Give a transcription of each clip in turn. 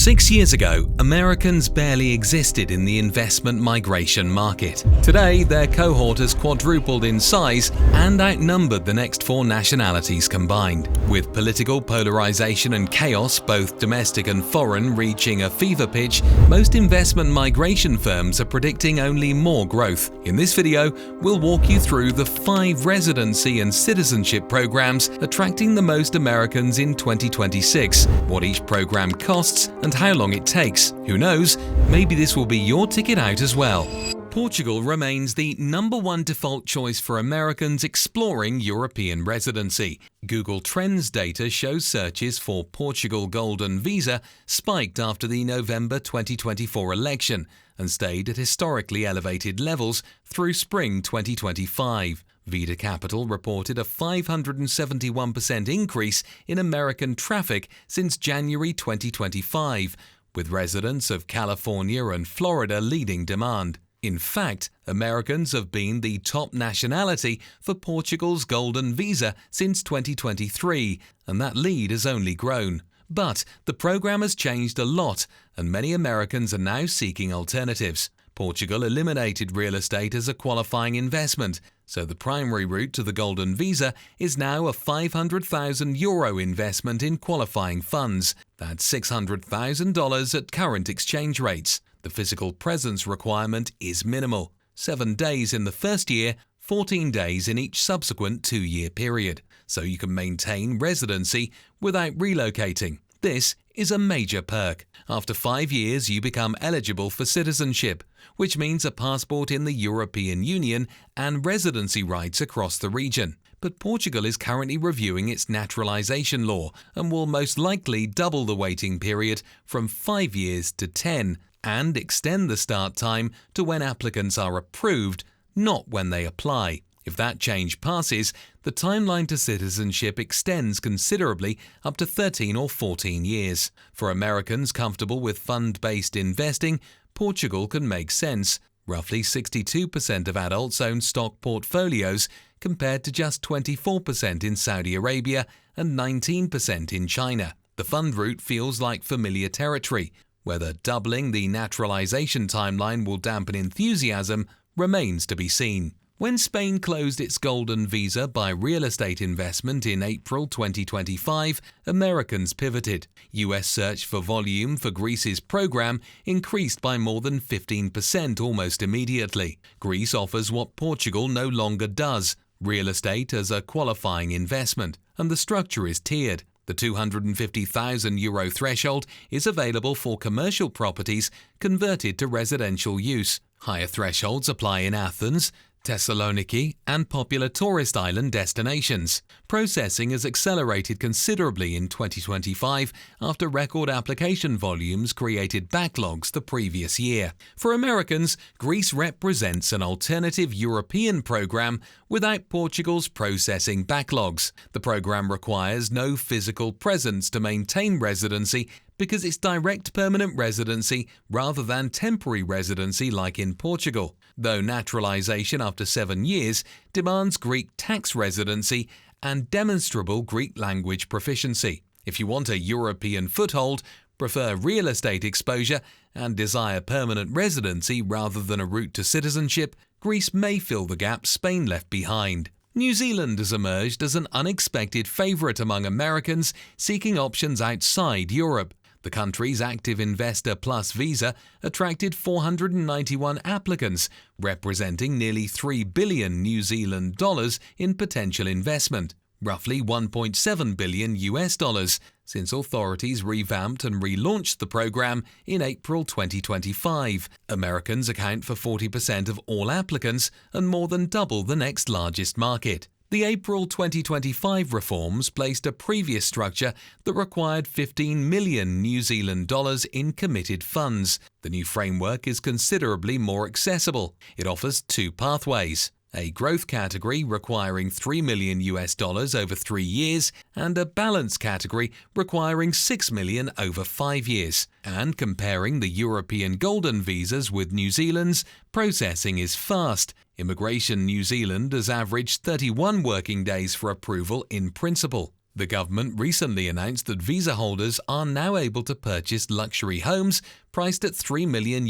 6 years ago, Americans barely existed in the investment migration market. Today, their cohort has quadrupled in size and outnumbered the next 4 nationalities combined. With political polarization and chaos, both domestic and foreign, reaching a fever pitch, most investment migration firms are predicting only more growth. In this video, we'll walk you through the 5 residency and citizenship programs attracting the most Americans in 2026, what each program costs, and how long it takes. Who knows, maybe this will be your ticket out as well. Portugal remains the #1 default choice for Americans exploring European residency. Google Trends data shows searches for Portugal Golden Visa spiked after the November 2024 election and stayed at historically elevated levels through spring 2025. Vita Capital reported a 571% increase in American traffic since January 2025, with residents of California and Florida leading demand. In fact, Americans have been the top nationality for Portugal's Golden Visa since 2023, and that lead has only grown. But the program has changed a lot, and many Americans are now seeking alternatives. Portugal eliminated real estate as a qualifying investment, so the primary route to the Golden Visa is now a €500,000 investment in qualifying funds. That's $600,000 at current exchange rates. The physical presence requirement is minimal, 7 days in the first year, 14 days in each subsequent 2-year period, so you can maintain residency without relocating. This is a major perk. After 5 years, you become eligible for citizenship, which means a passport in the European Union and residency rights across the region. But Portugal is currently reviewing its naturalization law and will most likely double the waiting period from 5 years to 10 and extend the start time to when applicants are approved, not when they apply. If that change passes, the timeline to citizenship extends considerably up to 13 or 14 years. For Americans comfortable with fund-based investing, Portugal can make sense. Roughly 62% of adults own stock portfolios, compared to just 24% in Saudi Arabia and 19% in China. The fund route feels like familiar territory. Whether doubling the naturalization timeline will dampen enthusiasm remains to be seen. When Spain closed its Golden Visa by real estate investment in April 2025, Americans pivoted. US search for volume for Greece's program increased by more than 15% almost immediately. Greece offers what Portugal no longer does, real estate as a qualifying investment, and the structure is tiered. The €250,000 threshold is available for commercial properties converted to residential use. Higher thresholds apply in Athens, Thessaloniki, and popular tourist island destinations. Processing has accelerated considerably in 2025 after record application volumes created backlogs the previous year. For Americans, Greece represents an alternative European program without Portugal's processing backlogs. The program requires no physical presence to maintain residency because it's direct permanent residency rather than temporary residency like in Portugal, though naturalization after 7 years demands Greek tax residency and demonstrable Greek language proficiency. If you want a European foothold, prefer real estate exposure, and desire permanent residency rather than a route to citizenship, Greece may fill the gap Spain left behind. New Zealand has emerged as an unexpected favorite among Americans seeking options outside Europe. The country's Active Investor Plus visa attracted 491 applicants, representing nearly $3 billion New Zealand dollars in potential investment, roughly $1.7 billion US dollars, since authorities revamped and relaunched the program in April 2025. Americans account for 40% of all applicants and more than double the next largest market. The April 2025 reforms placed a previous structure that required 15 million New Zealand dollars in committed funds. The new framework is considerably more accessible. It offers 2 pathways: a growth category requiring $3 million US dollars over 3 years, and a balance category requiring $6 million over 5 years. And comparing the European Golden Visas with New Zealand's, processing is fast. Immigration New Zealand has averaged 31 working days for approval in principle. The government recently announced that visa holders are now able to purchase luxury homes priced at $3 million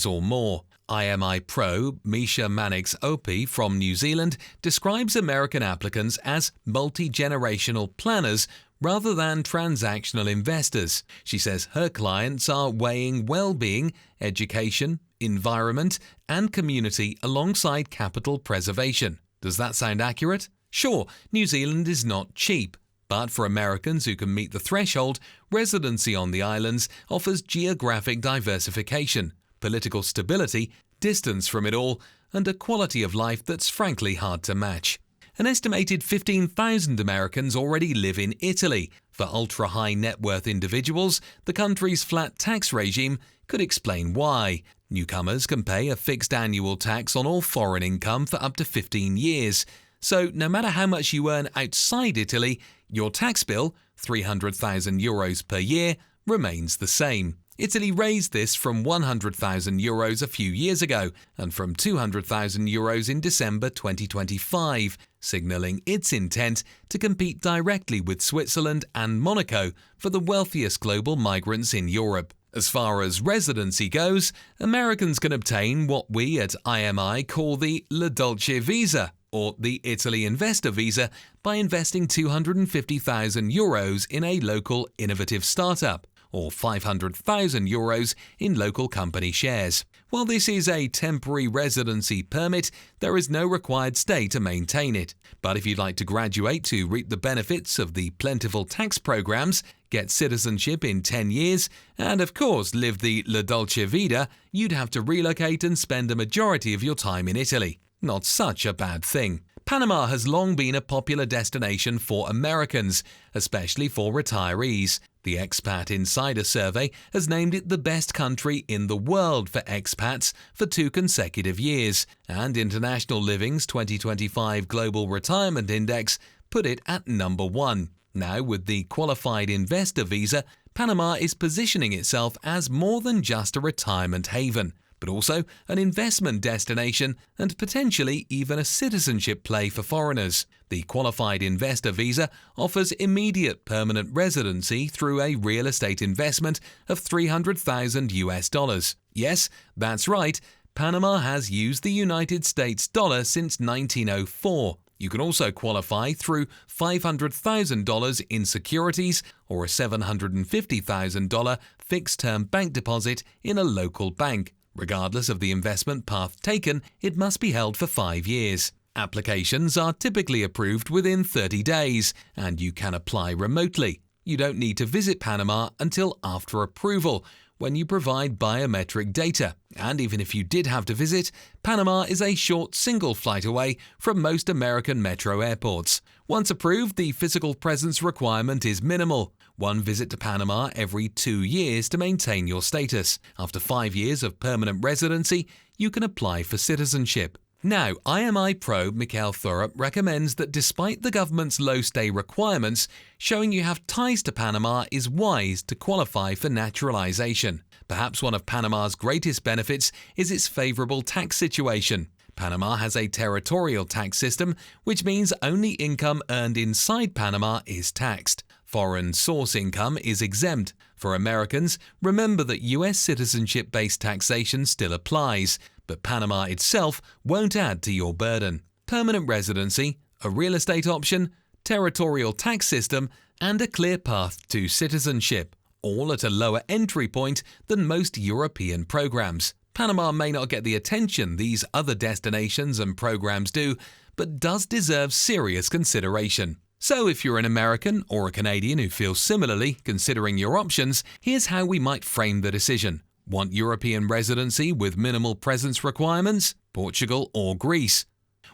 or more. IMI Pro Misha Mannix-Opie from New Zealand describes American applicants as multi-generational planners rather than transactional investors. She says her clients are weighing well-being, education, environment, and community alongside capital preservation. Does that sound accurate? Sure, New Zealand is not cheap. But for Americans who can meet the threshold, residency on the islands offers geographic diversification, political stability, distance from it all, and a quality of life that's frankly hard to match. An estimated 15,000 Americans already live in Italy. For ultra-high net worth individuals, the country's flat tax regime could explain why. Newcomers can pay a fixed annual tax on all foreign income for up to 15 years. So no matter how much you earn outside Italy, your tax bill, €300,000 per year, remains the same. Italy raised this from €100,000 a few years ago and from €200,000 in December 2025, signalling its intent to compete directly with Switzerland and Monaco for the wealthiest global migrants in Europe. As far as residency goes, Americans can obtain what we at IMI call the La Dolce visa, or the Italy Investor Visa, by investing €250,000 in a local innovative startup, or €500,000 in local company shares. While this is a temporary residency permit, there is no required stay to maintain it. But if you'd like to graduate to reap the benefits of the plentiful tax programs, get citizenship in 10 years, and of course live the La Dolce Vita, you'd have to relocate and spend a majority of your time in Italy. Not such a bad thing. Panama has long been a popular destination for Americans, especially for retirees. The Expat Insider Survey has named it the best country in the world for expats for 2 consecutive years, and International Living's 2025 Global Retirement Index put it at number 1. Now, with the Qualified Investor Visa, Panama is positioning itself as more than just a retirement haven, but also an investment destination and potentially even a citizenship play for foreigners. The Qualified Investor Visa offers immediate permanent residency through a real estate investment of $300,000. Yes, that's right, Panama has used the United States dollar since 1904. You can also qualify through $500,000 in securities or a $750,000 fixed-term bank deposit in a local bank. Regardless of the investment path taken, it must be held for 5 years. Applications are typically approved within 30 days, and you can apply remotely. You don't need to visit Panama until after approval, when you provide biometric data. And even if you did have to visit, Panama is a short single flight away from most American metro airports. Once approved, the physical presence requirement is minimal. 1 visit to Panama every 2 years to maintain your status. After 5 years of permanent residency, you can apply for citizenship. Now, IMI Pro Mikhail Thurup recommends that despite the government's low stay requirements, showing you have ties to Panama is wise to qualify for naturalization. Perhaps one of Panama's greatest benefits is its favorable tax situation. Panama has a territorial tax system, which means only income earned inside Panama is taxed. Foreign source income is exempt. For Americans, remember that US citizenship-based taxation still applies, but Panama itself won't add to your burden. Permanent residency, a real estate option, territorial tax system, and a clear path to citizenship, all at a lower entry point than most European programs. Panama may not get the attention these other destinations and programs do, but does deserve serious consideration. So if you're an American or a Canadian who feels similarly considering your options, here's how we might frame the decision. Want European residency with minimal presence requirements? Portugal or Greece.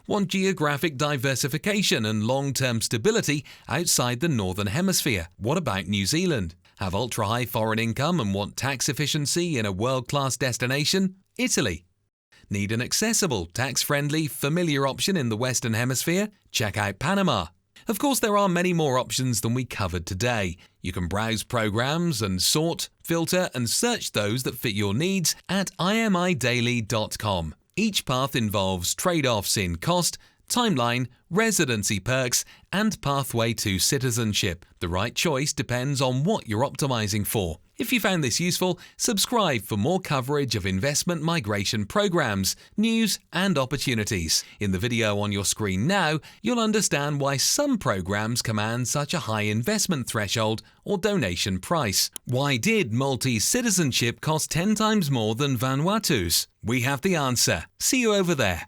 Want geographic diversification and long-term stability outside the Northern Hemisphere? What about New Zealand? Have ultra-high foreign income and want tax efficiency in a world-class destination? Italy. Need an accessible, tax-friendly, familiar option in the Western Hemisphere? Check out Panama. Of course, there are many more options than we covered today. You can browse programs and sort, filter and search those that fit your needs at imidaily.com. Each path involves trade-offs in cost, timeline, residency perks, and pathway to citizenship. The right choice depends on what you're optimizing for. If you found this useful, subscribe for more coverage of investment migration programs, news, and opportunities. In the video on your screen now, you'll understand why some programs command such a high investment threshold or donation price. Why did Maltese citizenship cost 10 times more than Vanuatu's? We have the answer. See you over there.